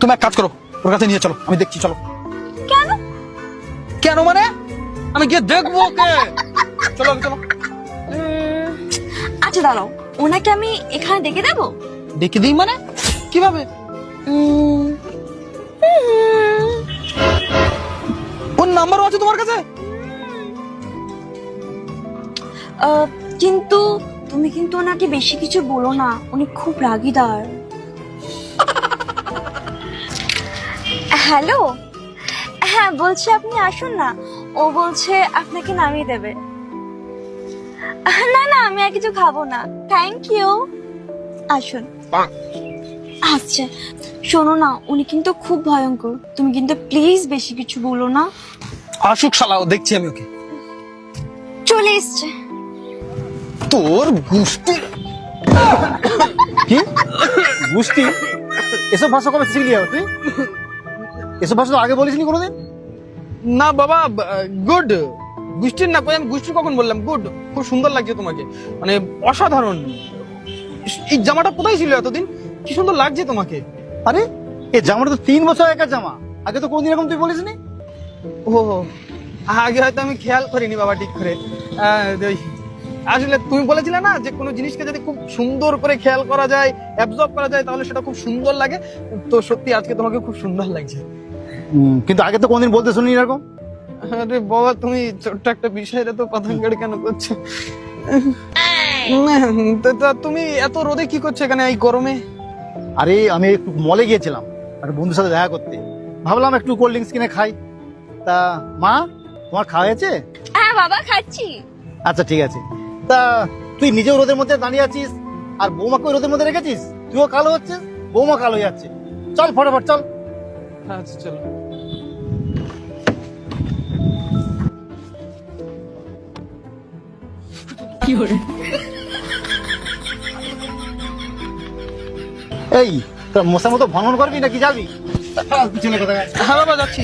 তুমি এক কাজ করো, ওর কাছে নিয়ে চলো, আমি দেখছি। চলো। কেন? কেন মানে? আমি গিয়ে দেখবো ওকে। চলো চলো। আচ্ছা দাঁড়াও, ওনাকে আমি এখানে ডেকে দেবো? ডেকে দিই মানে কিভাবে? ওর নাম্বারও আছে তোমার কাছে? কিন্তু তুমি কিন্তু ওনাকে বেশি কিছু বলো না, উনি খুব রাগীদার। হ্যালো, হ্যাঁ বলছে আপনি আসুন না, ও বলছে আপনাকে নামিয়ে দেবে। না না, আমি আর কিছু খাবো না, থ্যাংক ইউ। আসুন। আচ্ছা শোনো না, উনি কিন্তু খুব ভয়ঙ্কর, তুমি কিন্তু প্লিজ বেশি কিছু বলো না। আসুক শালা, ও দেখছি আমি ওকে। চলে এসছে। তোর গুষ্টি। কি গুষ্টি? এসব ভাষা কবে শিখলি তুই? এসব ভাষা তো আগে বলিসনি কোনোদিন। না বাবা, গুড। গুষ্টির না, কই আমি গুষ্টি কখন বললাম? গুড, খুব সুন্দর লাগছে তোমাকে, মানে অসাধারণ। এই জামাটা কোথায় ছিল এতদিন? কি সুন্দর লাগছে তোমাকে। আরে এই জামাটা তো 3 বছর আগের জামা, আগে তো কোনদিন এরকম তুই বলিসনি। ও আগে হয়তো আমি খেয়াল করিনি বাবা ঠিক করে। আসলে তুমি বলেছিলে না যে কোনো জিনিসকে যদি খুব সুন্দর করে খেয়াল করা যায়, অ্যাবজর্ব করা যায়, তাহলে সেটা খুব সুন্দর লাগে। তো সত্যি আজকে তোমাকে খুব সুন্দর লাগছে। কিন্তু আগে তো কোনদিন বলতে শুনি এরকম। আরে বাবা, তুমি ছোট্ট একটা বিষয়টা তো পাথাঙ্গাড়ি কেন করছো? তুমি এত রোদে কি করছো এখানে এই গরমে? আরে আমি একটু মলে গিয়েছিলাম আর বন্ধুর সাথে দেখা করতে, ভাবলাম একটু কোল্ড ড্রিঙ্কস কিনে খাই। তা মা, তোমার খাওয়া হয়েছে? হ্যাঁ বাবা, খাচ্ছি। আচ্ছা ঠিক আছে। তা তুই নিজেও রোদের মধ্যে দাঁড়িয়ে আছিস আর বৌমাকে রোদের মধ্যে রেখেছিস, তুইও কালো হচ্ছিস, বৌমা কালো হয়ে যাচ্ছে। চল ফটাফট চল। আচ্ছা চলো। এই তোর মশার মতো ভ্রমণ করবি নাকি যাবি? চলে কোথায়? হ্যাঁ বাবা, যাচ্ছি।